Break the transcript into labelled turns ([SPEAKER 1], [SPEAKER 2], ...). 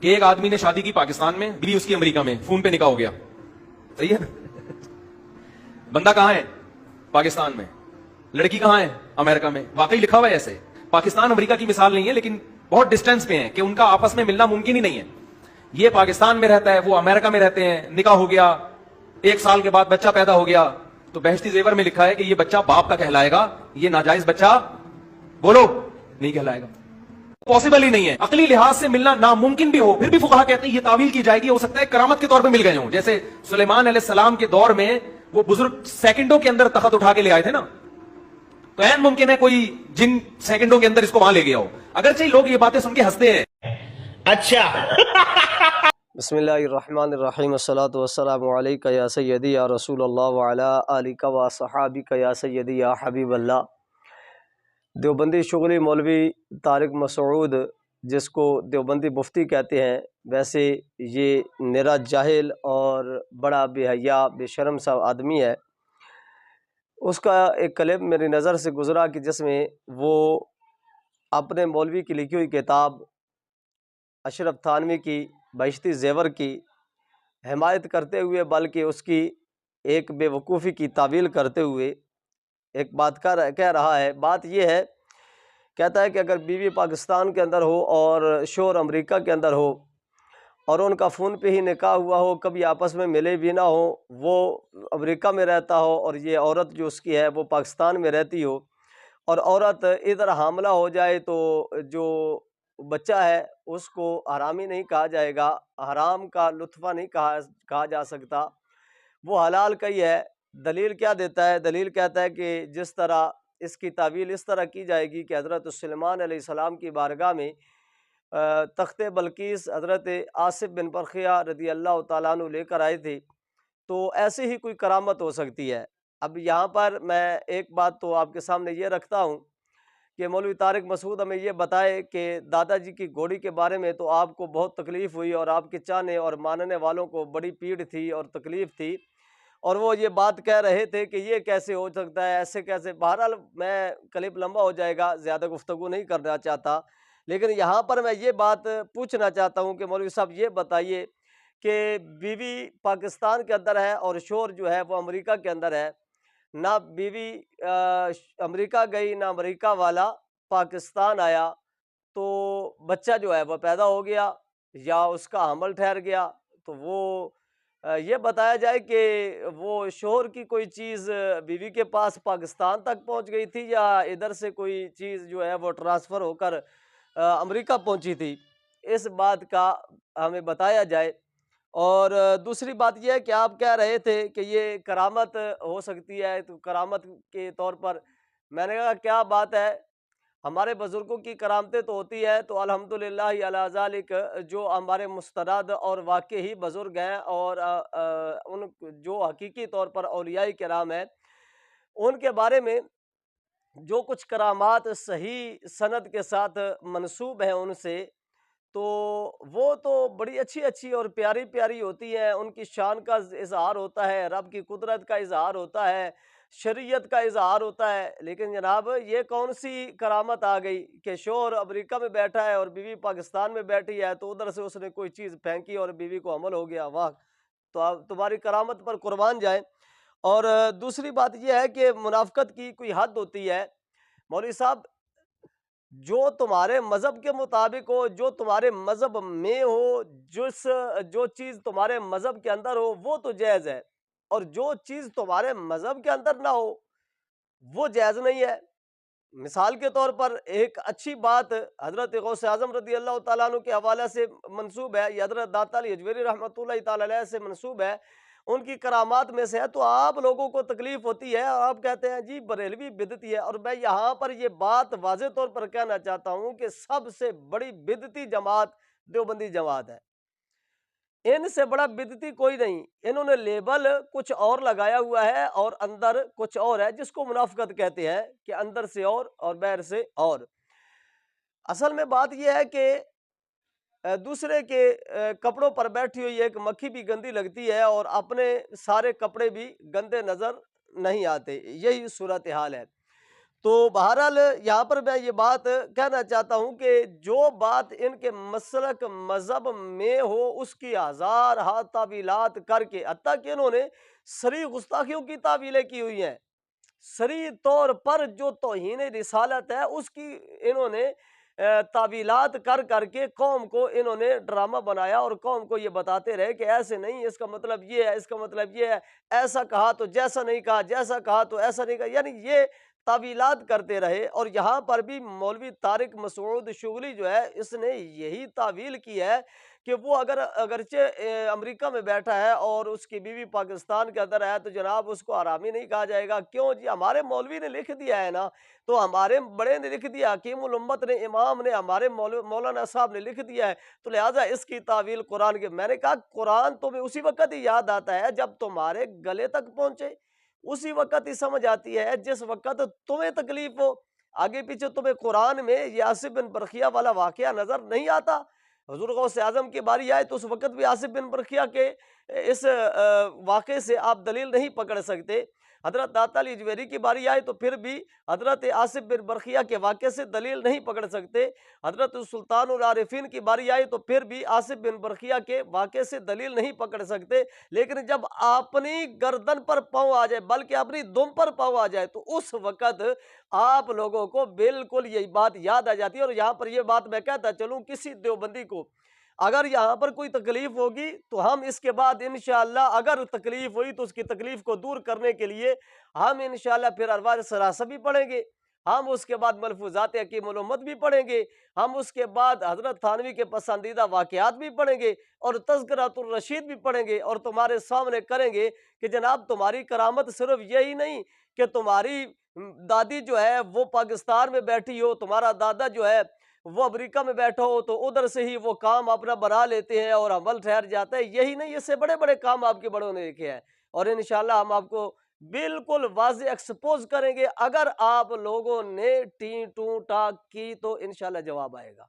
[SPEAKER 1] کہ ایک آدمی نے شادی کی پاکستان میں، بیوی اس کی امریکہ میں، فون پہ نکاح ہو گیا. صحیح ہے. بندہ کہاں ہے؟ پاکستان میں. لڑکی کہاں ہے؟ امریکہ میں. واقعی لکھا ہوا ہے ایسے. پاکستان امریکہ کی مثال نہیں ہے، لیکن بہت ڈسٹینس پہ ہیں کہ ان کا آپس میں ملنا ممکن ہی نہیں ہے. یہ پاکستان میں رہتا ہے، وہ امریکہ میں رہتے ہیں، نکاح ہو گیا، 1 سال کے بعد بچہ پیدا ہو گیا. تو بہشتی زیور میں لکھا ہے کہ یہ بچہ باپ کا کہلائے گا، یہ ناجائز بچہ بولو نہیں کہلائے گا. پاسبل ہی نہیں ہے. عقلی لحاظ سے ملنا ناممکن بھی ہو، پھر بھی فقہا کہتے ہیں یہ تعویل کی جائے گی. ہو سکتا ہے کرامت کے طور پہ مل گئے ہوں، جیسے سلیمان علیہ السلام کے دور میں وہ بزرگ سیکنڈوں کے اندر تخت اٹھا کے لے آئے تھے نا، تو این ممکن ہے کوئی جن سیکنڈوں کے اندر اس کو وہاں لے گیا ہو. اگرچہ لوگ یہ باتیں سن کے ہنستے ہیں.
[SPEAKER 2] اچھا.
[SPEAKER 3] بسم اللہ الرحمن الرحیم. الصلاۃ والسلام علیک یا سیدی یا رسول اللہ وعلی آلک و صحابک یا سیدی یا حبیب اللہ. دیوبندی شغلی مولوی طارق مسعود، جس کو دیوبندی مفتی کہتے ہیں، ویسے یہ نرا جاہل اور بڑا بے حیا بے شرم سا آدمی ہے. اس کا ایک کلپ میری نظر سے گزرا کہ جس میں وہ اپنے مولوی کی لکھی ہوئی کتاب اشرف تھانوی کی بہشتی زیور کی حمایت کرتے ہوئے، بلکہ اس کی ایک بے وقوفی کی تعویل کرتے ہوئے ایک بات کہہ رہا ہے. بات یہ ہے، کہتا ہے کہ اگر بیوی پاکستان کے اندر ہو اور شوہر امریکہ کے اندر ہو اور ان کا فون پہ ہی نکاح ہوا ہو، کبھی آپس میں ملے بھی نہ ہو، وہ امریکہ میں رہتا ہو اور یہ عورت جو اس کی ہے وہ پاکستان میں رہتی ہو، اور عورت ادھر حاملہ ہو جائے تو جو بچہ ہے اس کو حرامی نہیں کہا جائے گا، حرام کا لطفہ نہیں کہا جا سکتا، وہ حلال کا ہی ہے. دلیل کیا دیتا ہے؟ دلیل کہتا ہے کہ جس طرح اس کی تعویل اس طرح کی جائے گی کہ حضرت سلیمان علیہ السلام کی بارگاہ میں تخت بلقیس حضرت آصف بن برخیہ رضی اللہ تعالیٰ عنہ لے کر آئے تھے، تو ایسے ہی کوئی کرامت ہو سکتی ہے. اب یہاں پر میں ایک بات تو آپ کے سامنے یہ رکھتا ہوں کہ مولوی طارق مسعود ہمیں یہ بتائے کہ دادا جی کی گھوڑی کے بارے میں تو آپ کو بہت تکلیف ہوئی اور آپ کے چاہنے اور ماننے والوں کو بڑی پیڑ تھی اور تکلیف تھی، اور وہ یہ بات کہہ رہے تھے کہ یہ کیسے ہو سکتا ہے، ایسے کیسے. بہرحال میں کلپ لمبا ہو جائے گا، زیادہ گفتگو نہیں کرنا چاہتا، لیکن یہاں پر میں یہ بات پوچھنا چاہتا ہوں کہ مولوی صاحب یہ بتائیے کہ بیوی پاکستان کے اندر ہے اور شوہر جو ہے وہ امریکہ کے اندر ہے، نہ بیوی امریکہ گئی نہ امریکہ والا پاکستان آیا، تو بچہ جو ہے وہ پیدا ہو گیا یا اس کا حمل ٹھہر گیا، تو وہ یہ بتایا جائے کہ وہ شوہر کی کوئی چیز بیوی کے پاس پاکستان تک پہنچ گئی تھی یا ادھر سے کوئی چیز جو ہے وہ ٹرانسفر ہو کر امریکہ پہنچی تھی، اس بات کا ہمیں بتایا جائے. اور دوسری بات یہ ہے کہ آپ کہہ رہے تھے کہ یہ کرامت ہو سکتی ہے، تو کرامت کے طور پر میں نے کہا کیا بات ہے، ہمارے بزرگوں کی کرامتیں تو ہوتی ہے، تو الحمدللہ علی ذالک جو ہمارے مستند اور واقعی بزرگ ہیں اور ان جو حقیقی طور پر اولیاء کرام ہیں، ان کے بارے میں جو کچھ کرامات صحیح سند کے ساتھ منسوب ہیں ان سے، تو وہ تو بڑی اچھی اچھی اور پیاری پیاری ہوتی ہیں. ان کی شان کا اظہار ہوتا ہے، رب کی قدرت کا اظہار ہوتا ہے، شریعت کا اظہار ہوتا ہے. لیکن جناب یہ کون سی کرامت آ گئی کہ شوہر امریکہ میں بیٹھا ہے اور بیوی پاکستان میں بیٹھی ہے، تو ادھر سے اس نے کوئی چیز پھینکی اور بیوی کو حمل ہو گیا. واہ، تو آپ تمہاری کرامت پر قربان جائیں. اور دوسری بات یہ ہے کہ منافقت کی کوئی حد ہوتی ہے. مولوی صاحب، جو تمہارے مذہب کے مطابق ہو، جو تمہارے مذہب میں ہو، جو چیز تمہارے مذہب کے اندر ہو وہ تو جائز ہے، اور جو چیز تمہارے مذہب کے اندر نہ ہو وہ جائز نہیں ہے. مثال کے طور پر ایک اچھی بات حضرت غوث اعظم رضی اللہ تعالیٰ عنہ کے حوالے سے منسوب ہے، یا حضرت داتا علی اجویری رحمۃ اللہ تعالیٰ علیہ سے منسوب ہے، ان کی کرامات میں سے ہے، تو آپ لوگوں کو تکلیف ہوتی ہے اور آپ کہتے ہیں جی بریلوی بدعتی ہے. اور میں یہاں پر یہ بات واضح طور پر کہنا چاہتا ہوں کہ سب سے بڑی بدعتی جماعت دیوبندی جماعت ہے، ان سے بڑا بدعتی کوئی نہیں. انہوں نے لیبل کچھ اور لگایا ہوا ہے اور اندر کچھ اور ہے، جس کو منافقت کہتے ہیں کہ اندر سے اور باہر سے اور. اصل میں بات یہ ہے کہ دوسرے کے کپڑوں پر بیٹھی ہوئی ایک مکھی بھی گندی لگتی ہے اور اپنے سارے کپڑے بھی گندے نظر نہیں آتے. یہی صورتحال ہے. تو بہرحال یہاں پر میں یہ بات کہنا چاہتا ہوں کہ جو بات ان کے مسلک مذہب میں ہو اس کی ہزار ہا تعویلات کر کے، حتیٰ کہ انہوں نے صریح گستاخیوں کی تعویلیں کی ہوئی ہیں، صریح طور پر جو توہین رسالت ہے اس کی انہوں نے تعویلات کر کر کے قوم کو انہوں نے ڈرامہ بنایا، اور قوم کو یہ بتاتے رہے کہ ایسے نہیں، اس کا مطلب یہ ہے، اس کا مطلب یہ ہے، ایسا کہا تو جیسا نہیں کہا، جیسا کہا تو ایسا نہیں کہا، یعنی یہ تعویلات کرتے رہے۔ اور یہاں پر بھی مولوی طارق مسعود شغلی جو ہے اس نے یہی تعویل کی ہے کہ وہ اگرچہ امریکہ میں بیٹھا ہے اور اس کی بیوی پاکستان کے اندر ہے تو جناب اس کو حرامی نہیں کہا جائے گا۔ کیوں جی؟ ہمارے مولوی نے لکھ دیا ہے نا، تو ہمارے بڑے نے لکھ دیا، حکیم الامت نے، امام نے، ہمارے مولانا صاحب نے لکھ دیا ہے، تو لہٰذا اس کی تعویل قرآن کے۔ میں نے کہا قرآن تمہیں اسی وقت ہی یاد آتا ہے جب تمہارے گلے تک پہنچے، اسی وقت ہی سمجھ آتی ہے جس وقت تمہیں تکلیف ہو۔ آگے پیچھے تمہیں قرآن میں یاسب بن برخیہ والا واقعہ نظر نہیں آتا؟ حضور غوث اعظم کی باری آئے تو اس وقت بھی آصف بن برخیہ کے اس واقعے سے آپ دلیل نہیں پکڑ سکتے۔ حضرت داتا علی جویری کی باری آئے تو پھر بھی حضرت آصف بن برخیہ کے واقعے سے دلیل نہیں پکڑ سکتے۔ حضرت سلطان العارفین کی باری آئے تو پھر بھی آصف بن برخیہ کے واقعے سے دلیل نہیں پکڑ سکتے۔ لیکن جب اپنی گردن پر پاؤں آ جائے، بلکہ اپنی دم پر پاؤں آ جائے، تو اس وقت آپ لوگوں کو بالکل یہی بات یاد آ جاتی ہے۔ اور یہاں پر یہ بات میں کہتا چلوں، کسی دیوبندی کو اگر یہاں پر کوئی تکلیف ہوگی تو ہم اس کے بعد انشاءاللہ اگر تکلیف ہوئی تو اس کی تکلیف کو دور کرنے کے لیے ہم انشاءاللہ پھر ارواح ثلاثہ بھی پڑھیں گے، ہم اس کے بعد ملفوظات حکیم الامت بھی پڑھیں گے، ہم اس کے بعد حضرت تھانوی کے پسندیدہ واقعات بھی پڑھیں گے، اور تذکرۃ الرشید بھی پڑھیں گے، اور تمہارے سامنے کریں گے کہ جناب تمہاری کرامت صرف یہی نہیں کہ تمہاری دادی جو ہے وہ پاکستان میں بیٹھی ہو، تمہارا دادا جو ہے وہ امریکہ میں بیٹھا ہو تو ادھر سے ہی وہ کام اپنا بنا لیتے ہیں اور عمل ٹھہر جاتا ہے، یہی نہیں، اس سے بڑے بڑے کام آپ کے بڑوں نے دیکھے ہیں، اور انشاءاللہ ہم آپ کو بالکل واضح ایکسپوز کریں گے۔ اگر آپ لوگوں نے ٹی ٹو ٹاک کی تو انشاءاللہ جواب آئے گا۔